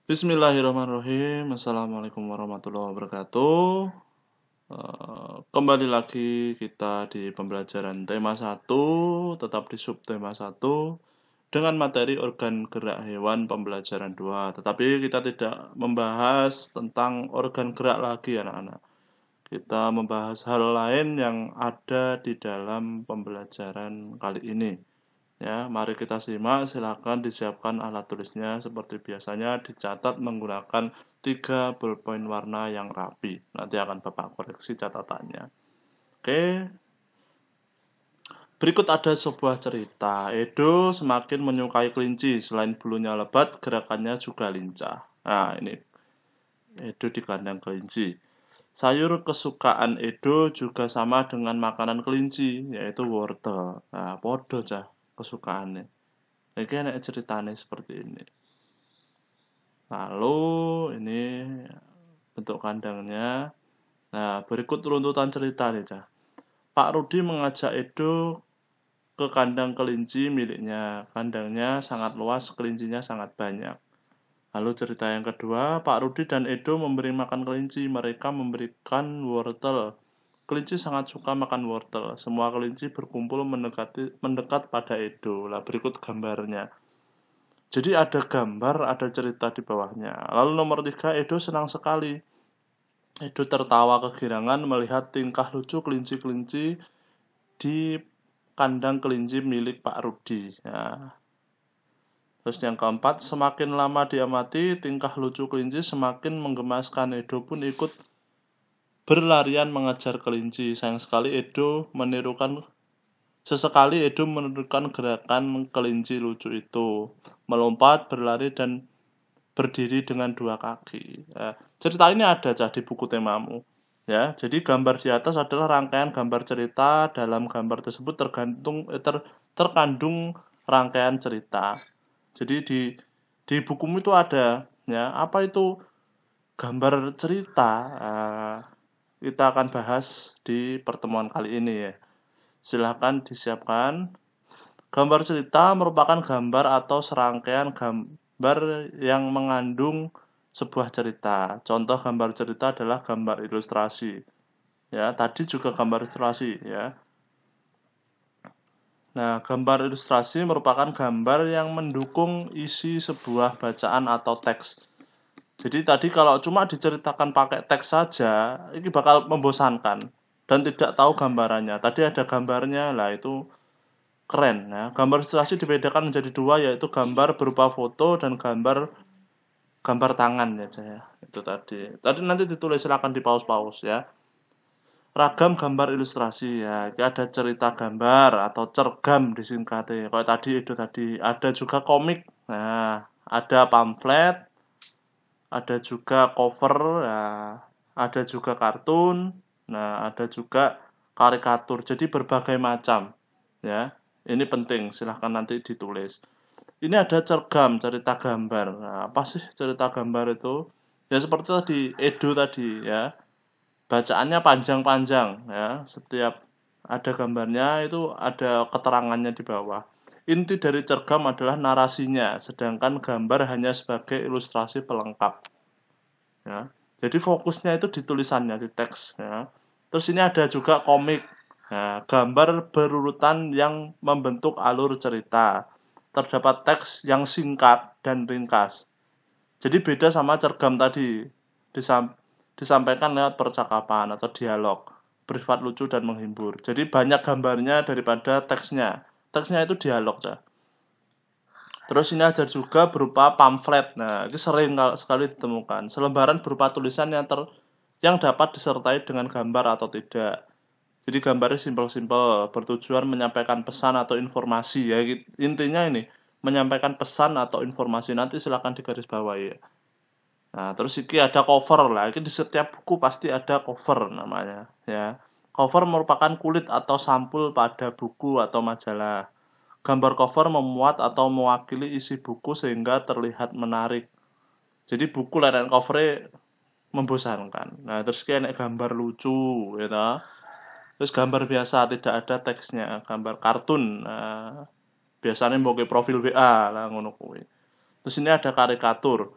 Bismillahirrahmanirrahim. Assalamualaikum warahmatullahi wabarakatuh. Kembali lagi kita di pembelajaran tema 1, tetap di subtema 1 dengan materi organ gerak hewan pembelajaran 2. Tetapi kita tidak membahas tentang organ gerak lagi anak-anak. Kita membahas hal lain yang ada di dalam pembelajaran kali ini. Ya, mari kita simak. Silakan disiapkan alat tulisnya seperti biasanya, dicatat menggunakan 3 bolpoin warna yang rapi. Nanti akan Bapak koreksi catatannya. Oke. Berikut ada sebuah cerita. Edo semakin menyukai kelinci. Selain bulunya lebat, gerakannya juga lincah. Nah, ini Edo di kandang kelinci. Sayur kesukaan Edo juga sama dengan makanan kelinci, yaitu wortel. Nah, podo cah kesukaannya. Ini enak ceritanya seperti ini. Lalu ini bentuk kandangnya. Nah, berikut runtutan cerita nih, Cah. Pak Rudi mengajak Edo ke kandang kelinci miliknya. Kandangnya sangat luas, kelincinya sangat banyak. Lalu cerita yang kedua, Pak Rudi dan Edo memberi makan kelinci. Mereka memberikan wortel. Kelinci sangat suka makan wortel. Semua kelinci berkumpul mendekat pada Edo. Lah, berikut gambarnya. Jadi ada gambar, ada cerita di bawahnya. Lalu nomor 3, Edo senang sekali. Edo tertawa kegirangan melihat tingkah lucu kelinci-kelinci di kandang kelinci milik Pak Rudi. Ya. Terus yang keempat, semakin lama diamati, tingkah lucu kelinci semakin menggemaskan. Edo pun ikut berlarian mengejar kelinci. Sayang sekali Sesekali Edo menirukan gerakan kelinci lucu itu, melompat, berlari, dan berdiri dengan 2 kaki. Ya, cerita ini ada di buku temamu. Ya, jadi gambar di atas adalah rangkaian gambar cerita. Dalam gambar tersebut terkandung rangkaian cerita. Jadi di bukumu itu ada, ya, apa itu gambar cerita. Kita akan bahas di pertemuan kali ini ya. Silahkan disiapkan. Gambar cerita merupakan gambar atau serangkaian gambar yang mengandung sebuah cerita. Contoh gambar cerita adalah gambar ilustrasi. Ya, tadi juga gambar ilustrasi ya. Nah, gambar ilustrasi merupakan gambar yang mendukung isi sebuah bacaan atau teks. Jadi tadi kalau cuma diceritakan pakai teks saja, ini bakal membosankan dan tidak tahu gambarannya. Tadi ada gambarnya, lah itu keren. Nah, gambar ilustrasi dibedakan menjadi 2, yaitu gambar berupa foto dan gambar tangan ya, saya. Itu tadi. Tadi nanti ditulis, silakan di pause ya. Ragam gambar ilustrasi ya. Ini ada cerita gambar atau cergam disingkatnya. Kalau tadi itu tadi ada juga komik. Nah, ada pamflet, ada juga cover, nah, ada juga kartun, nah ada juga karikatur. Jadi berbagai macam ya. Ini penting, silahkan nanti ditulis. Ini ada cergam, cerita gambar. Nah, apa sih cerita gambar itu? Ya seperti tadi, Edo tadi ya. Bacaannya panjang-panjang ya. Setiap ada gambarnya itu ada keterangannya di bawah. Inti dari cergam adalah narasinya, sedangkan gambar hanya sebagai ilustrasi pelengkap. Ya. Jadi fokusnya itu di tulisannya, di teks ya. Terus ini ada juga komik. Nah, gambar berurutan yang membentuk alur cerita. Terdapat teks yang singkat dan ringkas. Jadi beda sama cergam tadi. Disampaikan lewat percakapan atau dialog, bersifat lucu dan menghibur. Jadi banyak gambarnya daripada teksnya. Teksnya itu dialog ya. Terus ini ada juga berupa pamflet. Nah, ini sering sekali ditemukan. Selembaran berupa tulisan yang dapat disertai dengan gambar atau tidak. Jadi gambarnya simpel-simpel, bertujuan menyampaikan pesan atau informasi ya. Intinya ini, menyampaikan pesan atau informasi. Nanti silakan digarisbawahi ya. Nah, terus ini ada cover lah. Ini di setiap buku pasti ada cover namanya ya. Cover merupakan kulit atau sampul pada buku atau majalah. Gambar cover memuat atau mewakili isi buku sehingga terlihat menarik. Jadi buku layar covernya membosankan. Nah, terus kayak gambar lucu, gitu. Terus gambar biasa tidak ada teksnya, gambar kartun. Nah, biasanya mau ke profil WA lah ngono kuwi. Terus ini ada karikatur.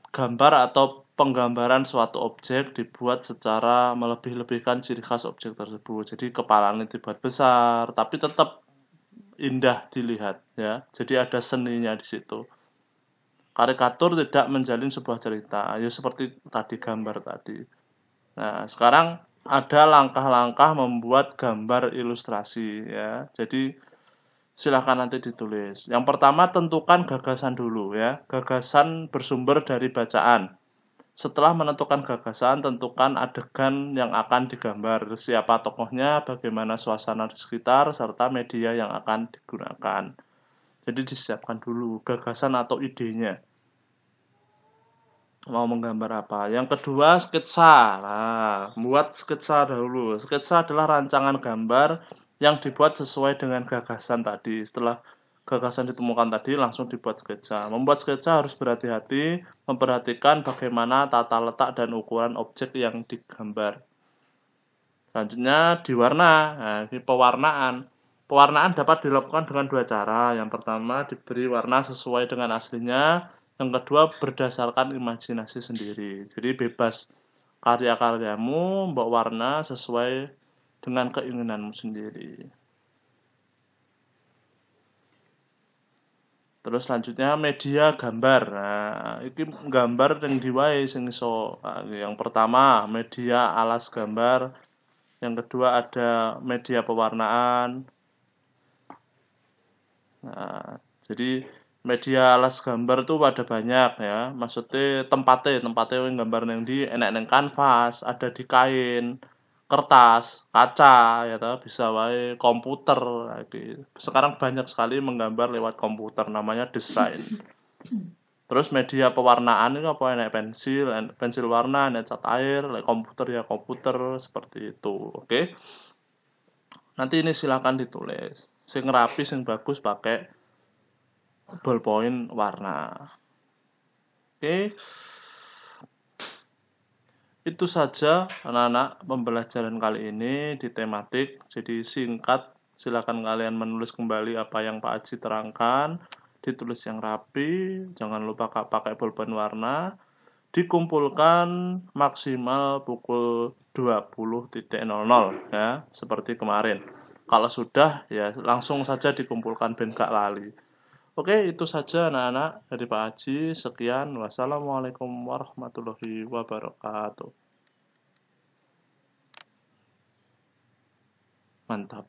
gambar atau penggambaran suatu objek dibuat secara melebih-lebihkan ciri khas objek tersebut. Jadi kepalanya dibuat besar, tapi tetap indah dilihat ya. Jadi ada seninya di situ. Karikatur tidak menjalin sebuah cerita, ya seperti tadi gambar tadi. Nah, sekarang ada langkah-langkah membuat gambar ilustrasi ya. Jadi silahkan nanti ditulis. Yang pertama tentukan gagasan dulu ya. Gagasan bersumber dari bacaan. Setelah menentukan gagasan, tentukan adegan yang akan digambar, siapa tokohnya, bagaimana suasana di sekitar, serta media yang akan digunakan. Jadi disiapkan dulu gagasan atau idenya. Mau menggambar apa. Yang kedua, sketsa. Nah, buat sketsa dahulu. Sketsa adalah rancangan gambar yang dibuat sesuai dengan gagasan tadi. Setelah gagasan ditemukan tadi, langsung dibuat sketsa. Membuat sketsa harus berhati-hati, memperhatikan bagaimana tata letak dan ukuran objek yang digambar. Selanjutnya, diwarna. Nah, ini pewarnaan. Pewarnaan dapat dilakukan dengan dua cara. Yang pertama, diberi warna sesuai dengan aslinya. Yang kedua, berdasarkan imajinasi sendiri. Jadi bebas karya-karyamu, mbok warna sesuai dengan keinginanmu sendiri. Terus selanjutnya media gambar. Nah, ini gambar yang diwae sing iso. Nah, yang pertama, media alas gambar. Yang kedua ada media pewarnaan. Nah, jadi media alas gambar tuh ada banyak ya. Maksudnya tempatnya yang gambar yang di enak neng kanvas, ada di kain, kertas, kaca ya toh, bisa wae komputer. Sekarang banyak sekali menggambar lewat komputer namanya desain. Terus media pewarnaan itu apa enak pensil warna, enak cat air, komputer ya komputer seperti itu. Oke. Nanti ini silakan ditulis. Sing rapi, sing bagus pakai ballpoint warna. Oke. Itu saja anak-anak pembelajaran kali ini di tematik. Jadi singkat, silakan kalian menulis kembali apa yang Pak Aji terangkan, ditulis yang rapi, jangan lupa pakai ballpoint warna, dikumpulkan maksimal pukul 20.00 ya, seperti kemarin. Kalau sudah ya langsung saja dikumpulkan ben gak lali. Oke, itu saja anak-anak dari Pak Haji. Sekian, wassalamualaikum warahmatullahi wabarakatuh. Mantap.